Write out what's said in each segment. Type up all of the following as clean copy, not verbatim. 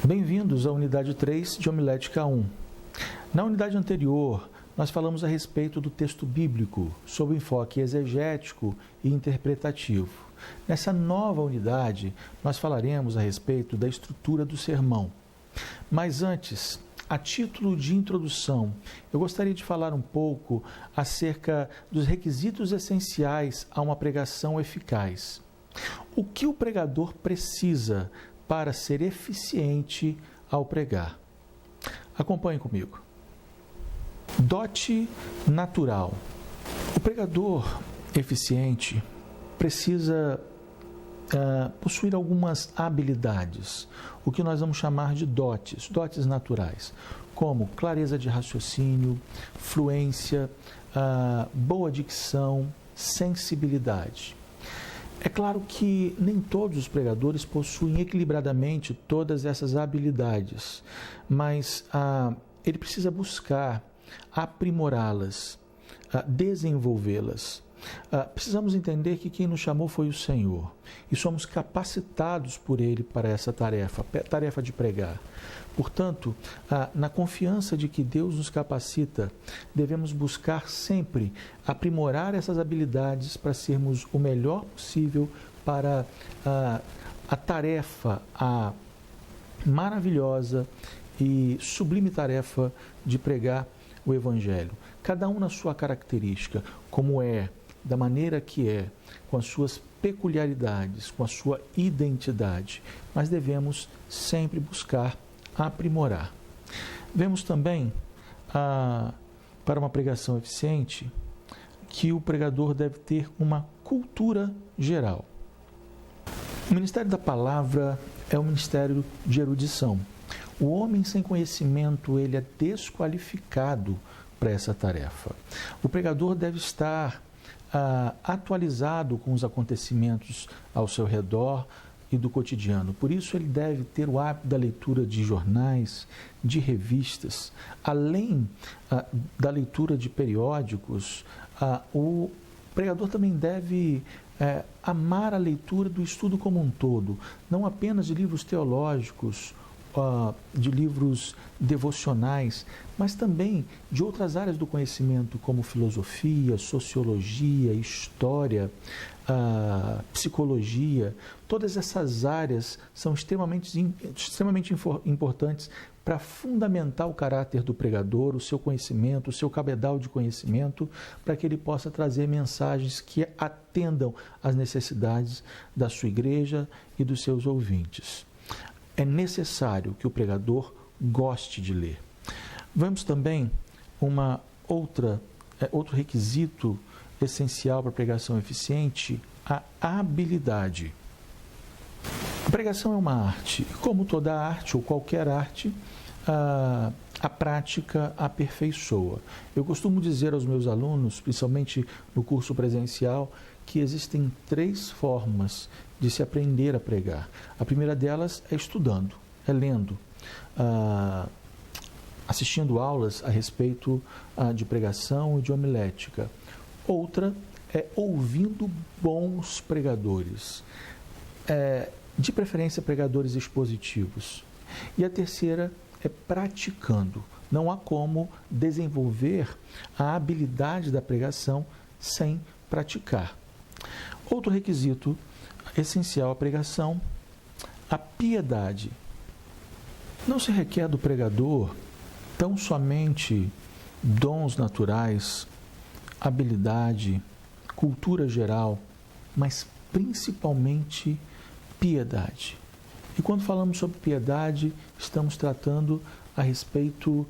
Bem-vindos à unidade 3 de Homilética 1. Na unidade anterior, nós falamos a respeito do texto bíblico, sob o enfoque exegético e interpretativo. Nessa nova unidade, nós falaremos a respeito da estrutura do sermão. Mas antes, a título de introdução, eu gostaria de falar um pouco acerca dos requisitos essenciais a uma pregação eficaz. O que o pregador precisa para ser eficiente ao pregar? Acompanhe comigo. Dote natural. O pregador eficiente precisa possuir algumas habilidades, o que nós vamos chamar de dotes naturais, como clareza de raciocínio, fluência, boa dicção, sensibilidade. É claro que nem todos os pregadores possuem equilibradamente todas essas habilidades, mas ele precisa buscar aprimorá-las, desenvolvê-las. Precisamos entender que quem nos chamou foi o Senhor e somos capacitados por Ele para essa tarefa de pregar. Portanto, na confiança de que Deus nos capacita, devemos buscar sempre aprimorar essas habilidades para sermos o melhor possível para a tarefa, a maravilhosa e sublime tarefa de pregar o Evangelho. Cada um na sua característica, como é, da maneira que é, com as suas peculiaridades, com a sua identidade, mas devemos sempre buscar aprimorar. Vemos também, para uma pregação eficiente, que o pregador deve ter uma cultura geral. O ministério da palavra é um ministério de erudição. O homem sem conhecimento, ele é desqualificado para essa tarefa. O pregador deve estar atualizado com os acontecimentos ao seu redor e do cotidiano. Por isso, ele deve ter o hábito da leitura de jornais, de revistas. Além da leitura de periódicos, o pregador também deve amar a leitura do estudo como um todo, não apenas de livros teológicos, de livros devocionais, mas também de outras áreas do conhecimento, como filosofia, sociologia, história, psicologia. Todas essas áreas são extremamente importantes para fundamentar o caráter do pregador, o seu conhecimento, o seu cabedal de conhecimento, para que ele possa trazer mensagens que atendam às necessidades da sua igreja e dos seus ouvintes. É necessário que o pregador goste de ler. Vamos também outro requisito essencial para a pregação eficiente, a habilidade. A pregação é uma arte. Como toda arte ou qualquer arte, a prática aperfeiçoa. Eu costumo dizer aos meus alunos, principalmente no curso presencial, que existem 3 formas de se aprender a pregar. A primeira delas é estudando, é lendo, assistindo aulas a respeito de pregação e de homilética. Outra é ouvindo bons pregadores, de preferência pregadores expositivos. E a terceira é praticando. Não há como desenvolver a habilidade da pregação sem praticar. Outro requisito essencial à pregação, a piedade. Não se requer do pregador tão somente dons naturais, habilidade, cultura geral, mas principalmente piedade. E quando falamos sobre piedade, estamos tratando a respeito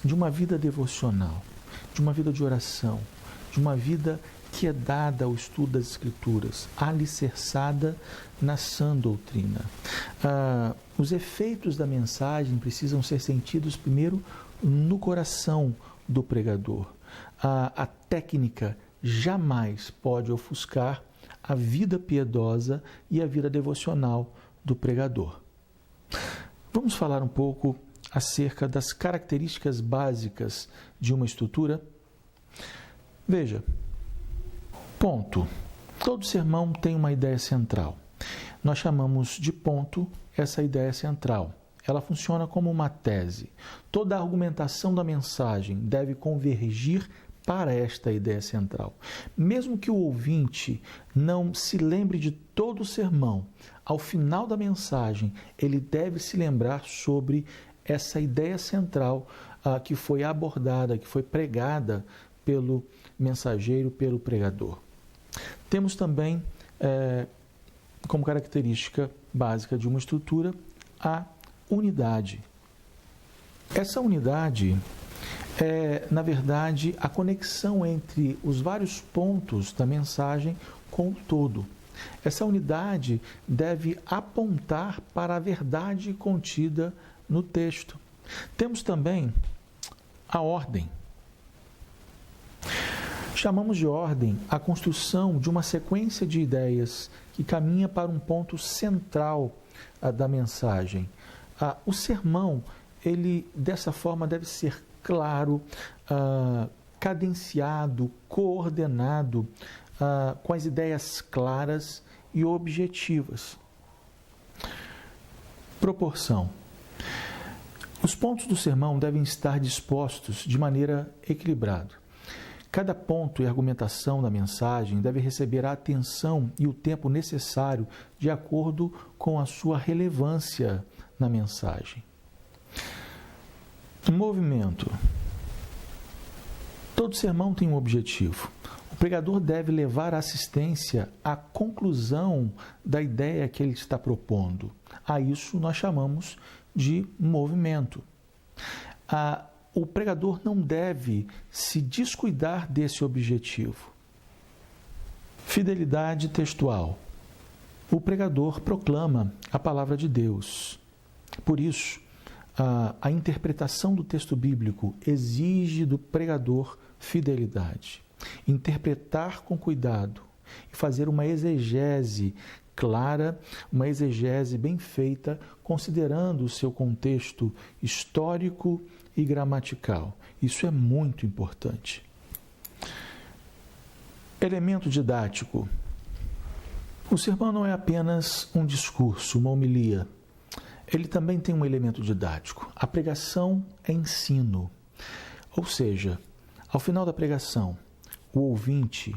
de uma vida devocional, de uma vida de oração, de uma vida que é dada ao estudo das Escrituras, alicerçada na sã doutrina. Os efeitos da mensagem precisam ser sentidos primeiro no coração do pregador. A técnica jamais pode ofuscar a vida piedosa e a vida devocional do pregador. Vamos falar um pouco acerca das características básicas de uma estrutura? Veja, ponto. Todo sermão tem uma ideia central. nós chamamos de ponto essa ideia central. Ela funciona como uma tese. Toda a argumentação da mensagem deve convergir para esta ideia central. Mesmo que o ouvinte não se lembre de todo o sermão, ao final da mensagem, ele deve se lembrar sobre essa ideia central que foi abordada, que foi pregada pelo mensageiro, pelo pregador. Temos também, como característica básica de uma estrutura, a unidade. Essa unidade é, na verdade, a conexão entre os vários pontos da mensagem com o todo. Essa unidade deve apontar para a verdade contida no texto. Temos também a ordem. Chamamos de ordem a construção de uma sequência de ideias que caminha para um ponto central da mensagem. O sermão, ele dessa forma deve ser claro, cadenciado, coordenado, com as ideias claras e objetivas. Proporção. Os pontos do sermão devem estar dispostos de maneira equilibrada. Cada ponto e argumentação da mensagem deve receber a atenção e o tempo necessário de acordo com a sua relevância na mensagem. Movimento. Todo sermão tem um objetivo. O pregador deve levar a assistência à conclusão da ideia que ele está propondo. A isso nós chamamos de movimento. O pregador não deve se descuidar desse objetivo. Fidelidade textual. O pregador proclama a palavra de Deus. Por isso, a interpretação do texto bíblico exige do pregador fidelidade. Interpretar com cuidado e fazer uma exegese clara, uma exegese bem feita, considerando o seu contexto histórico e gramatical. Isso é muito importante. Elemento didático. O sermão não é apenas um discurso, uma homilia. Ele também tem um elemento didático. A pregação é ensino. Ou seja, ao final da pregação, o ouvinte,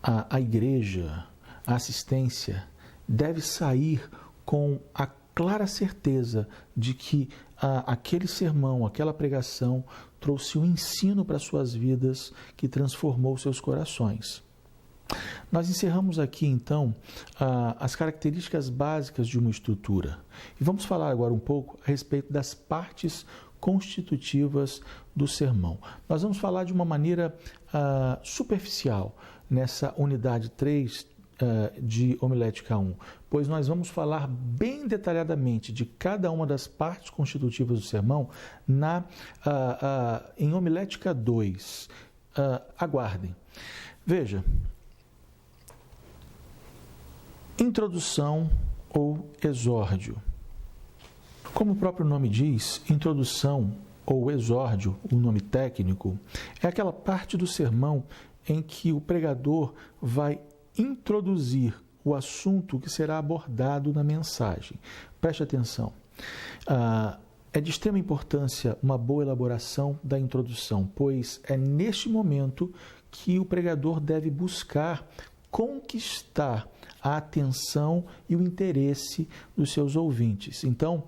a igreja, a assistência, deve sair com a clara certeza de que aquele sermão, aquela pregação, trouxe um ensino para suas vidas que transformou seus corações. Nós encerramos aqui, então, as características básicas de uma estrutura. E vamos falar agora um pouco a respeito das partes constitutivas do sermão. Nós vamos falar de uma maneira superficial nessa unidade 3 de Homilética 1, pois nós vamos falar bem detalhadamente de cada uma das partes constitutivas do sermão em Homilética 2. Aguardem. Veja, introdução ou exórdio. Como o próprio nome diz, introdução ou exórdio, o nome técnico, é aquela parte do sermão em que o pregador vai introduzir o assunto que será abordado na mensagem. Preste atenção. É de extrema importância uma boa elaboração da introdução, pois é neste momento que o pregador deve buscar conquistar a atenção e o interesse dos seus ouvintes. Então,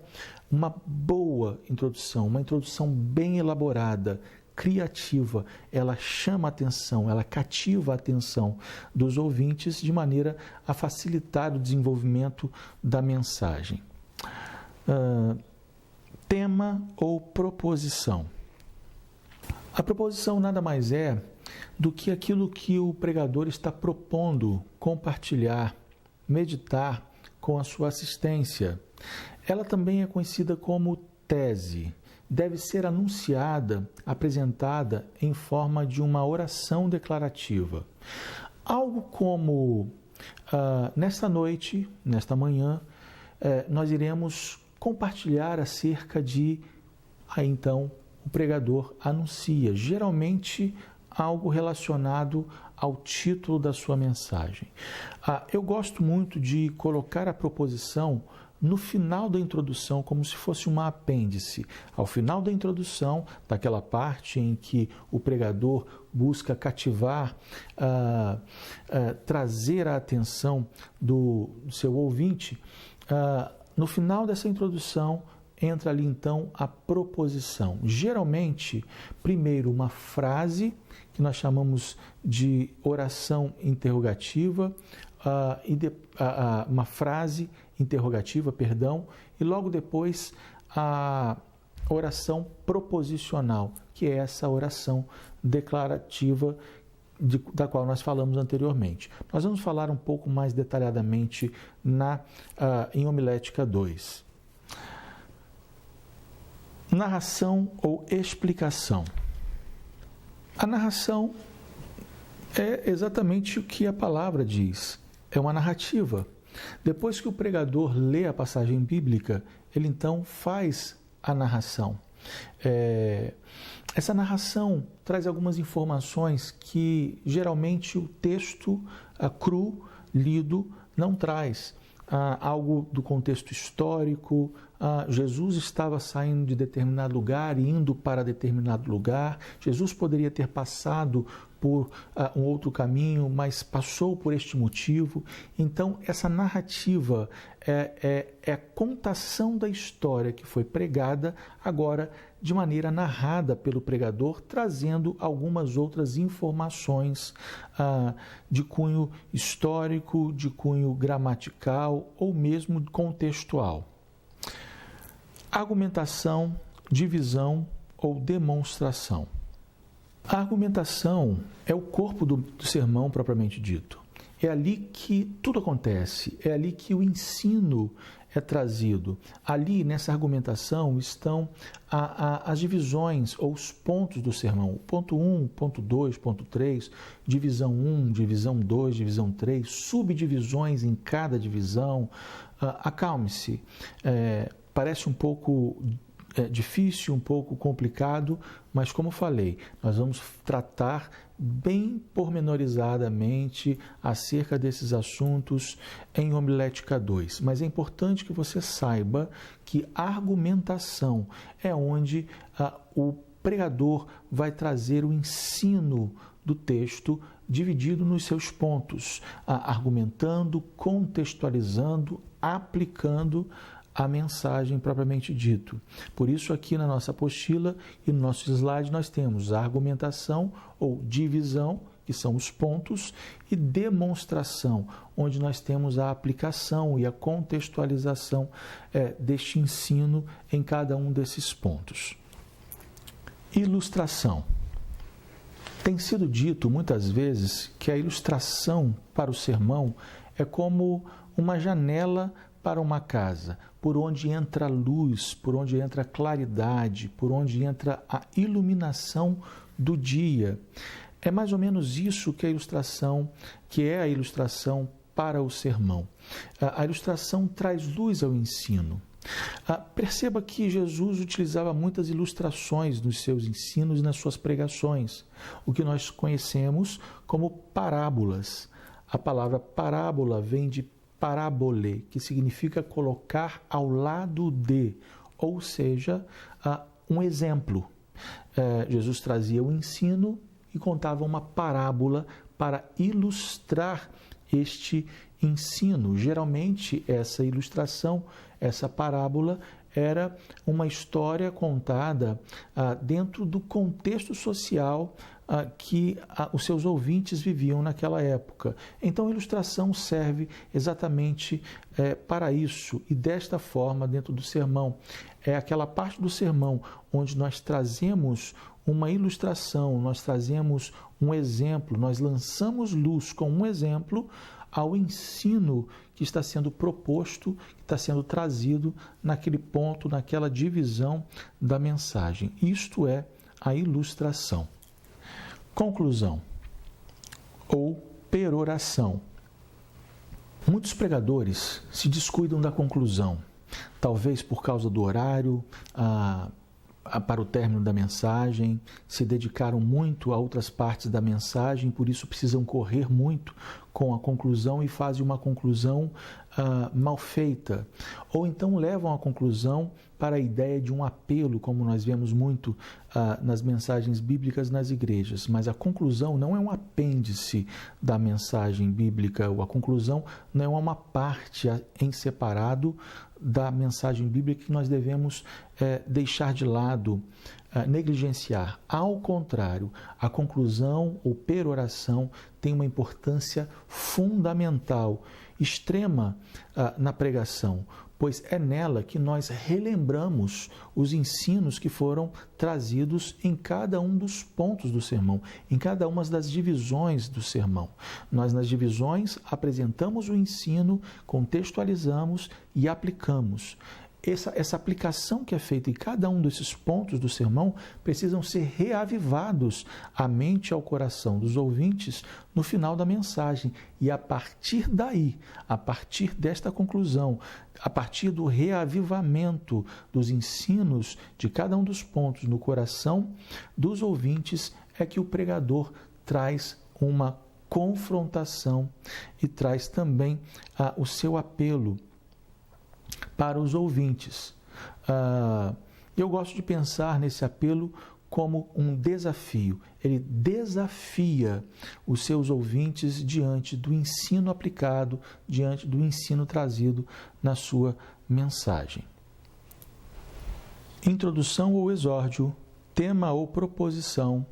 uma boa introdução, uma introdução bem elaborada, criativa, ela chama a atenção, ela cativa a atenção dos ouvintes de maneira a facilitar o desenvolvimento da mensagem. Tema ou proposição. A proposição nada mais é do que aquilo que o pregador está propondo compartilhar, meditar com a sua assistência. Ela também é conhecida como tese. Deve ser anunciada, apresentada em forma de uma oração declarativa. Algo como, nesta noite, nesta manhã, nós iremos compartilhar acerca de, aí então, o pregador anuncia, geralmente algo relacionado ao título da sua mensagem. Eu gosto muito de colocar a proposição no final da introdução, como se fosse uma apêndice. Ao final da introdução, daquela parte em que o pregador busca cativar, trazer a atenção do seu ouvinte, no final dessa introdução, entra ali então a proposição. Geralmente, primeiro uma frase, que nós chamamos de oração interrogativa, uma frase interrogativa, e logo depois a oração proposicional, que é essa oração declarativa da qual nós falamos anteriormente. Nós vamos falar um pouco mais detalhadamente em Homilética 2. Narração ou explicação. A narração é exatamente o que a palavra diz. É uma narrativa. Depois que o pregador lê a passagem bíblica, ele então faz a narração. Essa narração traz algumas informações que geralmente o texto cru, lido, não traz. Algo do contexto histórico, Jesus estava saindo de determinado lugar e indo para determinado lugar. Jesus poderia ter passado por um outro caminho, mas passou por este motivo. Então, essa narrativa é a contação da história que foi pregada, agora de maneira narrada pelo pregador, trazendo algumas outras informações de cunho histórico, de cunho gramatical ou mesmo contextual. Argumentação, divisão ou demonstração. A argumentação é o corpo do sermão propriamente dito. É ali que tudo acontece, é ali que o ensino é trazido. Ali, nessa argumentação, estão as divisões ou os pontos do sermão. Ponto 1, ponto 2, ponto 3, divisão 1, divisão 2, divisão 3, subdivisões em cada divisão. Acalme-se. Parece um pouco difícil, um pouco complicado, mas como falei, nós vamos tratar bem pormenorizadamente acerca desses assuntos em Homilética 2. Mas é importante que você saiba que a argumentação é onde o pregador vai trazer o ensino do texto dividido nos seus pontos, argumentando, contextualizando, aplicando a mensagem propriamente dito. Por isso, aqui na nossa apostila e no nosso slide, nós temos a argumentação ou divisão, que são os pontos, e demonstração, onde nós temos a aplicação e a contextualização deste ensino em cada um desses pontos. Ilustração. Tem sido dito muitas vezes que a ilustração para o sermão é como uma janela para uma casa, por onde entra a luz, por onde entra a claridade, por onde entra a iluminação do dia. É mais ou menos isso que é a ilustração para o sermão. A ilustração traz luz ao ensino. Perceba que Jesus utilizava muitas ilustrações nos seus ensinos e nas suas pregações, o que nós conhecemos como parábolas. A palavra parábola vem de parabole, que significa colocar ao lado de, ou seja, um exemplo. Jesus trazia o ensino e contava uma parábola para ilustrar este ensino. Geralmente, essa ilustração, essa parábola, era uma história contada dentro do contexto social que os seus ouvintes viviam naquela época. Então, a ilustração serve exatamente para isso. E desta forma, dentro do sermão, é aquela parte do sermão onde nós trazemos uma ilustração, nós trazemos um exemplo, nós lançamos luz com um exemplo ao ensino que está sendo proposto, que está sendo trazido naquele ponto, naquela divisão da mensagem. Isto é a ilustração. Conclusão ou peroração. Muitos pregadores se descuidam da conclusão, talvez por causa do horário, para o término da mensagem, se dedicaram muito a outras partes da mensagem, por isso precisam correr muito com a conclusão e fazem uma conclusão mal feita. Ou então levam a conclusão para a ideia de um apelo, como nós vemos muito nas mensagens bíblicas nas igrejas. Mas a conclusão não é um apêndice da mensagem bíblica, ou a conclusão não é uma parte em separado da mensagem bíblica que nós devemos deixar de lado, negligenciar. Ao contrário, a conclusão ou peroração tem uma importância fundamental, extrema na pregação, pois é nela que nós relembramos os ensinos que foram trazidos em cada um dos pontos do sermão, em cada uma das divisões do sermão. Nós, nas divisões, apresentamos o ensino, contextualizamos e aplicamos. Essa aplicação que é feita em cada um desses pontos do sermão precisam ser reavivados à mente e ao coração dos ouvintes no final da mensagem. E a partir daí, a partir desta conclusão, a partir do reavivamento dos ensinos de cada um dos pontos no coração dos ouvintes, é que o pregador traz uma confrontação e traz também o seu apelo para os ouvintes. Eu gosto de pensar nesse apelo como um desafio. Ele desafia os seus ouvintes diante do ensino aplicado, diante do ensino trazido na sua mensagem. Introdução ou exórdio, tema ou proposição,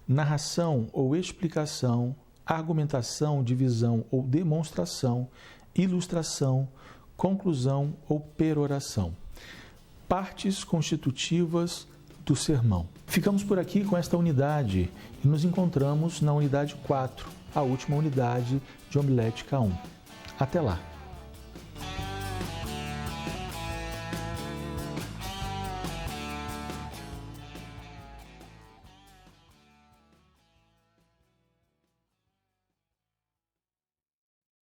narração ou explicação, argumentação, divisão ou demonstração, ilustração, conclusão ou peroração. Partes constitutivas do sermão. Ficamos por aqui com esta unidade e nos encontramos na unidade 4, a última unidade de homilética 1. Até lá!